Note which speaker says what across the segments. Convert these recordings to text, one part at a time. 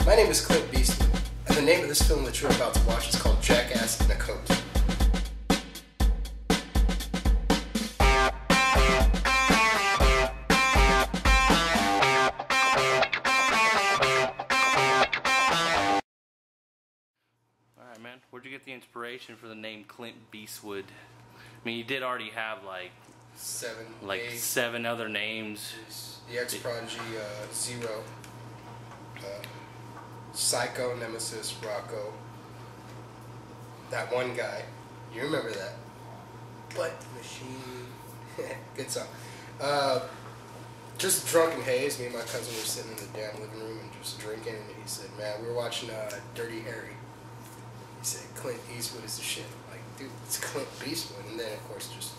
Speaker 1: My name is Clint Beastwood, and the name of this film that you're about to watch is called Jackass in a Coat.
Speaker 2: Alright, man, where'd you get the inspiration for the name Clint Beastwood? I mean, you did already have like seven other names.
Speaker 1: The ex-prodigy, Zero, Psycho, Nemesis, Rocco, that one guy, you remember that? Butt Machine, good song. Just drunken haze, me and my cousin were sitting in the damn living room and just drinking, and he said, man, we were watching Dirty Harry. He said, Clint Eastwood is the shit. I'm like, dude, it's Clint Beastwood. And then, of course, just,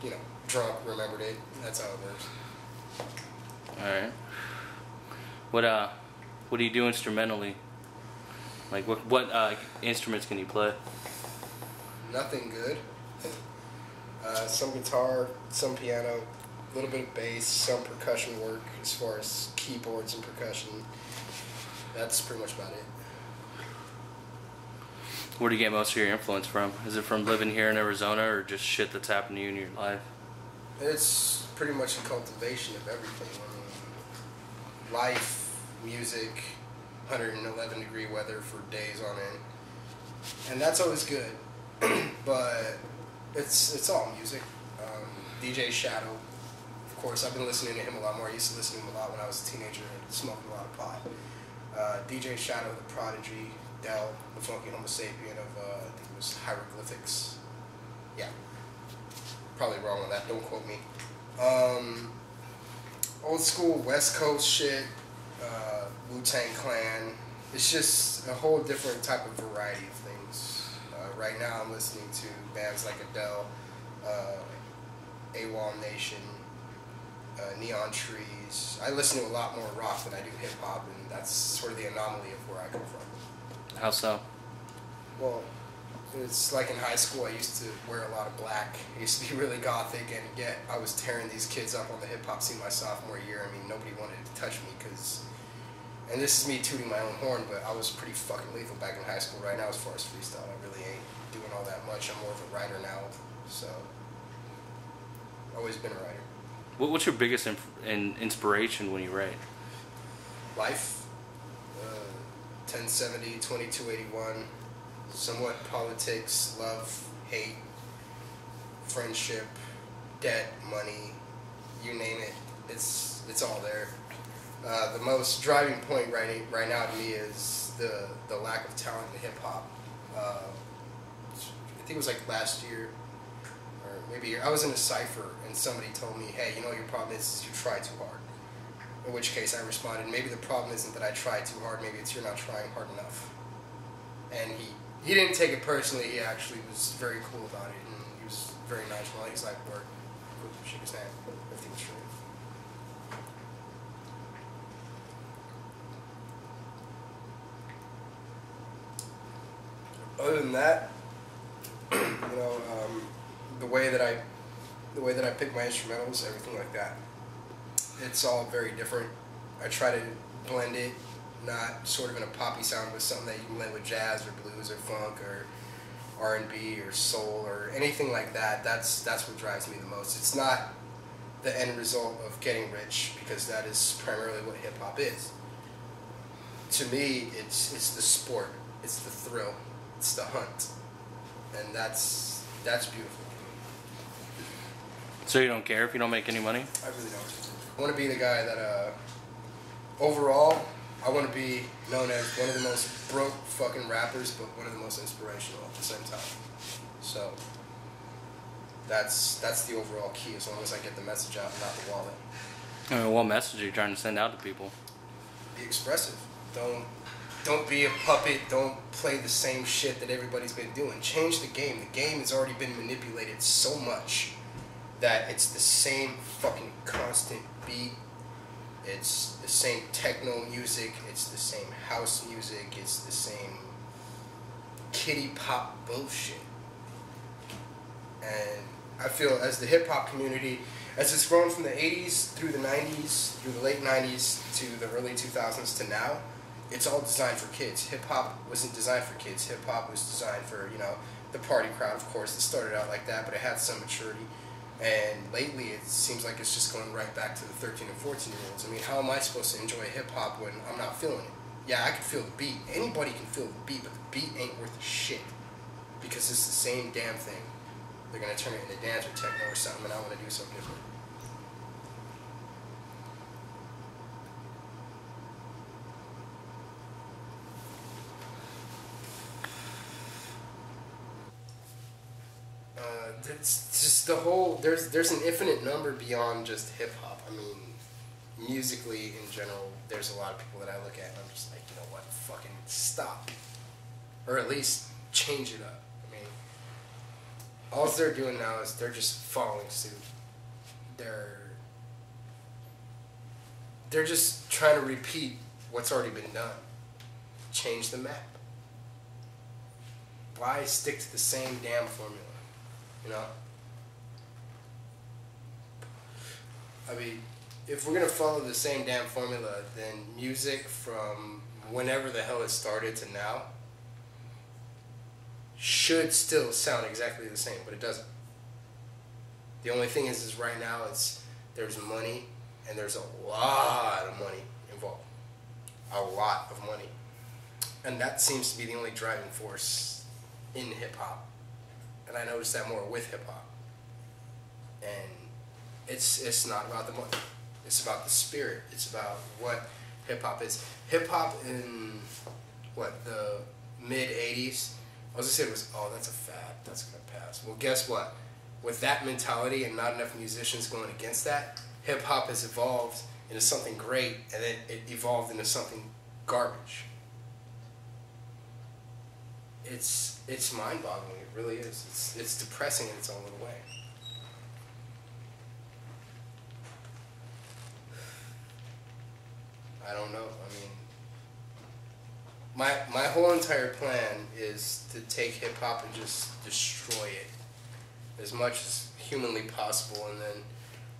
Speaker 1: you know, drunk, remembered it. That's how it works.
Speaker 2: Alright. What do you do instrumentally? Like, what instruments can you play?
Speaker 1: Nothing good. Some guitar, some piano, a little bit of bass, some percussion work as far as keyboards and percussion. That's pretty much about it.
Speaker 2: Where do you get most of your influence from? Is it from living here in Arizona, or just shit that's happened to you in your life?
Speaker 1: It's pretty much a cultivation of everything. I mean, life, music, 111-degree weather for days on end, and that's always good. But it's all music. DJ Shadow, of course, I've been listening to him a lot more. I used to listen to him a lot when I was a teenager and smoking a lot of pot. DJ Shadow, The Prodigy, Dell, the Funky Homo Sapien of, I think it was Hieroglyphics. Yeah. Probably wrong on that, don't quote me. Old school West Coast shit, Wu-Tang Clan. It's just a whole different type of variety of things. Right now I'm listening to bands like Adele, AWOL Nation, Neon Trees. I listen to a lot more rock than I do hip-hop, and that's sort of the anomaly of where I come from.
Speaker 2: How so?
Speaker 1: Well, it's like in high school I used to wear a lot of black. I used to be really gothic, and yet I was tearing these kids up on the hip-hop scene my sophomore year. I mean, nobody wanted to touch me because, and this is me tooting my own horn, but I was pretty fucking lethal back in high school. Right now, as far as freestyle, I really ain't doing all that much. I'm more of a writer now, so always been a writer.
Speaker 2: What's your biggest inspiration when you write?
Speaker 1: Life, 1070, 2281, somewhat politics, love, hate, friendship, debt, money, you name it, it's all there. The most driving point right now to me is the lack of talent in hip-hop. I think it was like last year, or maybe I was in a cypher and somebody told me, hey, you know your problem is you try too hard. In which case I responded, maybe the problem isn't that I try too hard, maybe it's you're not trying hard enough. And he didn't take it personally, he actually was very cool about it, and he was very nonchalant. He's like, work, shake his hand, everything was true. Other than that, you know, the way that I pick my instrumentals, everything like that, it's all very different. I try to blend it, not sort of in a poppy sound, but something that you can blend with jazz or blues or funk or R&B or soul or anything like that. That's what drives me the most. It's not the end result of getting rich, because that is primarily what hip hop is. To me, it's the sport, it's the thrill, it's the hunt, and that's beautiful.
Speaker 2: So you don't care if you don't make any money?
Speaker 1: I really don't. I want to be the guy that, overall, I want to be known as one of the most broke fucking rappers, but one of the most inspirational at the same time. So, that's the overall key, as long as I get the message out, not the wallet.
Speaker 2: I mean, what message are you trying to send out to people?
Speaker 1: Be expressive. Don't be a puppet. Don't play the same shit that everybody's been doing. Change the game. The game has already been manipulated so much that it's the same fucking constant beat. It's the same techno music. It's the same house music. It's the same kiddie pop bullshit. And I feel as the hip hop community, as it's grown from the 80s through the 90s, through the late 90s to the early 2000s to now, it's all designed for kids. Hip hop wasn't designed for kids. Hip hop was designed for, you know, the party crowd, of course. It started out like that, but it had some maturity. And lately, it seems like it's just going right back to the 13 and 14-year-olds. I mean, how am I supposed to enjoy hip hop when I'm not feeling it? Yeah, I can feel the beat. Anybody can feel the beat, but the beat ain't worth a shit because it's the same damn thing. They're gonna turn it into dance or techno or something, and I want to do something different. It's just the whole. There's an infinite number beyond just hip hop. I mean, musically in general, there's a lot of people that I look at and I'm just like, you know what, fucking stop, or at least change it up. I mean, all they're doing now is they're just following suit. They're just trying to repeat what's already been done. Change the map. Why stick to the same damn formula? You know? I mean, if we're gonna follow the same damn formula, then music from whenever the hell it started to now should still sound exactly the same, but it doesn't. The only thing is right now there's money, and there's a lot of money involved. A lot of money. And that seems to be the only driving force in hip hop. And I noticed that more with hip hop. And it's not about the money. It's about the spirit. It's about what hip hop is. Hip hop in the mid 80s. I was gonna say it was, oh, that's a fad. That's gonna pass. Well, guess what? With that mentality and not enough musicians going against that, hip hop has evolved into something great, and then it evolved into something garbage. It's mind-boggling. It really is. It's depressing in its own little way. I don't know. I mean, my whole entire plan is to take hip hop and just destroy it as much as humanly possible, and then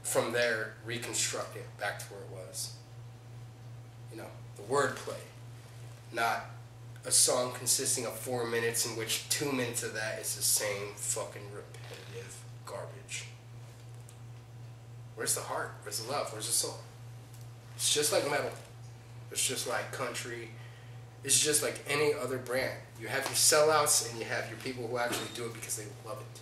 Speaker 1: from there reconstruct it back to where it was. You know, the wordplay, not a song consisting of 4 minutes in which 2 minutes of that is the same fucking repetitive garbage. Where's the heart? Where's the love? Where's the soul? It's just like metal. It's just like country. It's just like any other brand. You have your sellouts and you have your people who actually do it because they love it.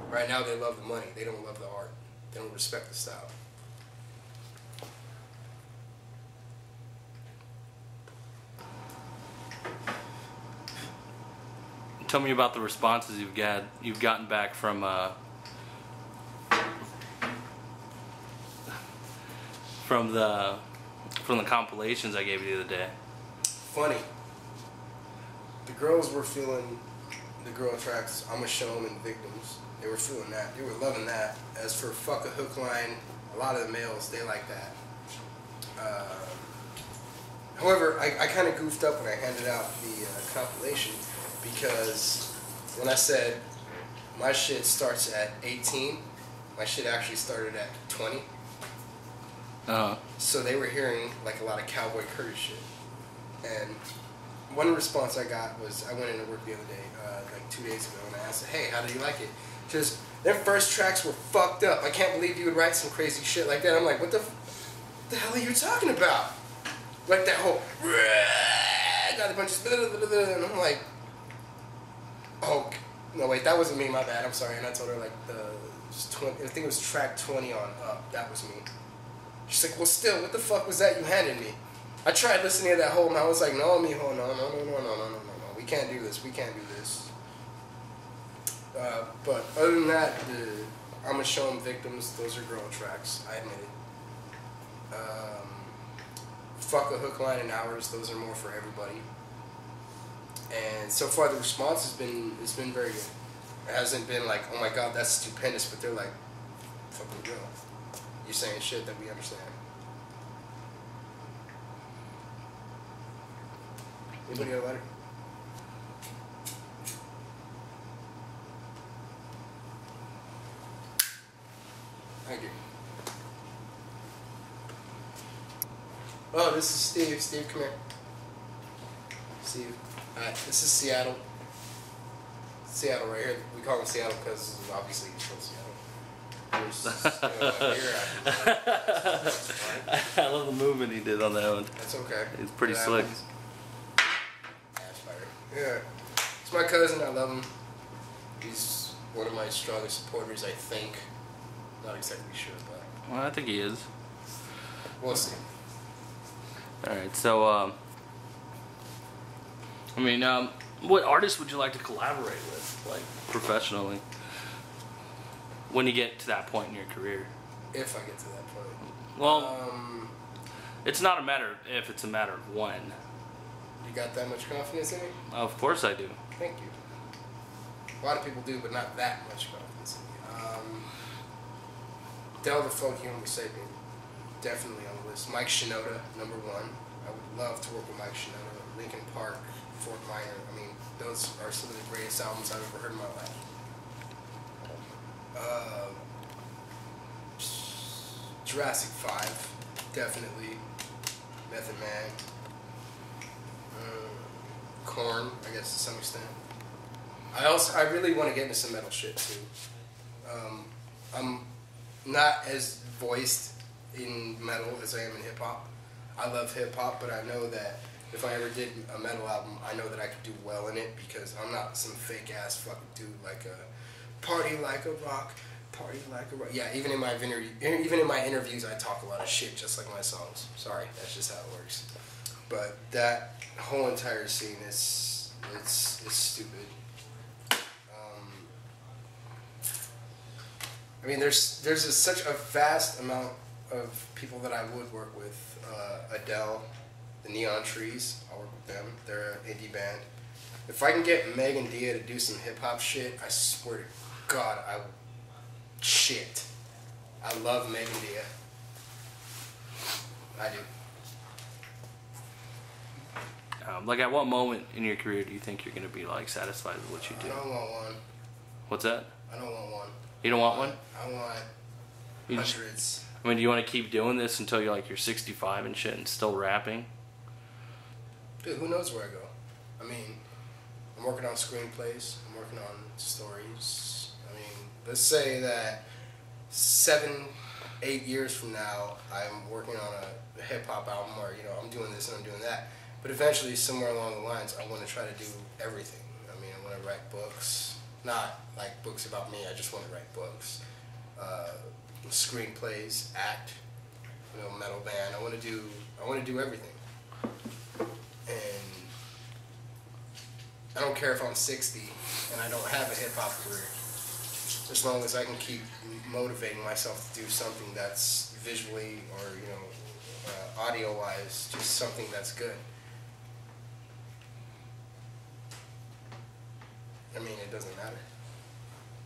Speaker 1: Right now they love the money. They don't love the art. They don't respect the style.
Speaker 2: Tell me about the responses you've gotten back from the compilations I gave you the other day.
Speaker 1: Funny. The girls were feeling the girl tracks. I'ma show them and victims. They were feeling that. They were loving that. As for fuck a hook line, a lot of the males, they like that. However, I kind of goofed up when I handed out the compilation, because when I said my shit starts at 18, my shit actually started at 20. So they were hearing like a lot of Cowboy Curry shit. And one response I got was, I went into work the other day, like 2 days ago, and I asked her, hey, how did you like it? Because their first tracks were fucked up. I can't believe you would write some crazy shit like that. I'm like, what the hell are you talking about? Like that whole, got a bunch of, and I'm like, oh, no, wait, that wasn't me, my bad, I'm sorry. And I told her, like, I think it was track 20 on up, that was me. She's like, well, still, what the fuck was that you handed me? I tried listening to that whole, and I was like, no, mijo, no, we can't do this, but other than that, I'm gonna show them victims, those are girl tracks, I admit it. Fuck a hook line and hours, those are more for everybody. And so far the response has been very good. It hasn't been like, oh my god, that's stupendous, but they're like, fucking girl, you're saying shit that we understand. Anybody got a letter? Thank you. Oh, this is Steve. Steve, come here. Steve. Alright, this is Seattle. Seattle right here. We call him Seattle because obviously he's from Seattle.
Speaker 2: I love the movement he did on that one.
Speaker 1: That's okay.
Speaker 2: He's pretty slick.
Speaker 1: Yeah. It's my cousin. I love him. He's one of my strongest supporters, I think. Not exactly sure, but...
Speaker 2: Well, I think he is.
Speaker 1: We'll see.
Speaker 2: Alright, so, I mean, what artists would you like to collaborate with, like, professionally? When you get to that point in your career?
Speaker 1: If I get to that point.
Speaker 2: Well, it's not a matter of if, it's a matter of when.
Speaker 1: You got that much confidence in me?
Speaker 2: Of course I do.
Speaker 1: Thank you. A lot of people do, but not that much confidence in me. Del the Folk Human Sapien, definitely on the list. Mike Shinoda, #1. I would love to work with Mike Shinoda. Linkin Park, Fort Minor. I mean, those are some of the greatest albums I've ever heard in my life. Jurassic 5, definitely. Method Man. Korn, I guess to some extent. I really want to get into some metal shit too. I'm not as voiced in metal as I am in hip hop. I love hip hop, but I know that if I ever did a metal album, I know that I could do well in it because I'm not some fake ass fucking dude like a party like a rock. Party like a rock. Yeah, even in my interviews, I talk a lot of shit just like my songs. Sorry, that's just how it works. But that whole entire scene is stupid. I mean, there's such a vast amount of people that I would work with. Adele, the Neon Trees, I'll work with them. They're an indie band. If I can get Megan Dia to do some hip hop shit, I swear to God, I will. Shit. I love Megan Dia. I do.
Speaker 2: Like, at what moment in your career do you think you're going to be, like, satisfied with what you do?
Speaker 1: I don't want one.
Speaker 2: What's that?
Speaker 1: I don't want one.
Speaker 2: You don't want one?
Speaker 1: I want hundreds.
Speaker 2: I mean, do you want to keep doing this until you're 65 and shit and still rapping?
Speaker 1: Dude, who knows where I go? I mean, I'm working on screenplays. I'm working on stories. I mean, let's say that 7-8 years from now, I'm working on a hip-hop album or, I'm doing this and I'm doing that. But eventually, somewhere along the lines, I want to try to do everything. I mean, I want to write books. Not like books about me, I just want to write books. Screenplays, act, metal band. I want to do everything. And I don't care if I'm 60 and I don't have a hip hop career. As long as I can keep motivating myself to do something that's visually or audio wise, just something that's good. I mean, it doesn't matter.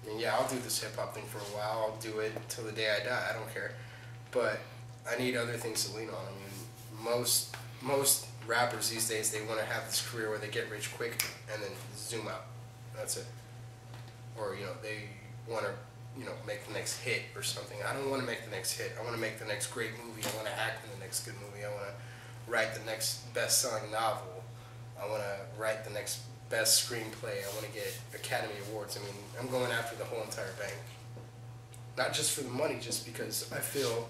Speaker 1: I mean, yeah, I'll do this hip-hop thing for a while. I'll do it till the day I die. I don't care. But I need other things to lean on. I mean, most rappers these days, they want to have this career where they get rich quick and then zoom out. That's it. Or, they want to, make the next hit or something. I don't want to make the next hit. I want to make the next great movie. I want to act in the next good movie. I want to write the next best-selling novel. I want to write the next best screenplay. I want to get Academy Awards. I mean, I'm going after the whole entire bank. Not just for the money, just because I feel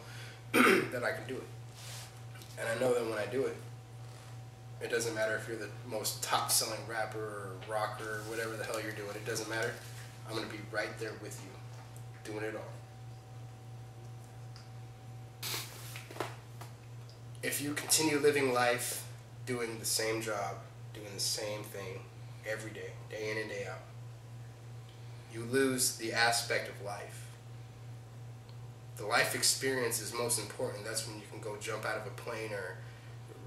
Speaker 1: that I can do it. And I know that when I do it, it doesn't matter if you're the most top-selling rapper or rocker or whatever the hell you're doing. It doesn't matter. I'm going to be right there with you, doing it all. If you continue living life doing the same job, doing the same thing, every day, day in and day out, you lose the aspect of life. The life experience is most important. That's when you can go jump out of a plane or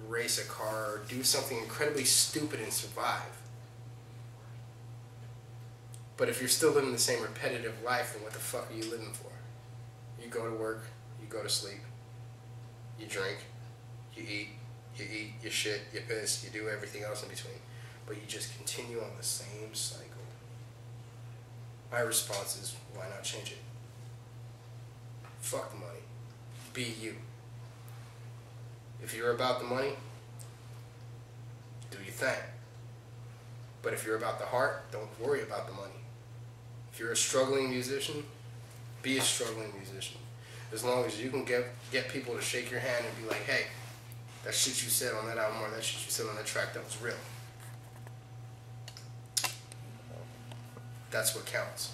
Speaker 1: race a car or do something incredibly stupid and survive. But if you're still living the same repetitive life, then what the fuck are you living for? You go to work, you go to sleep, you drink, you eat, you shit, you piss, you do everything else in between. But you just continue on the same cycle. My response is, why not change it? Fuck the money. Be you. If you're about the money, do your thing. But if you're about the heart, don't worry about the money. If you're a struggling musician, be a struggling musician. As long as you can get people to shake your hand and be like, hey, that shit you said on that album or that shit you said on that track, that was real. That's what counts.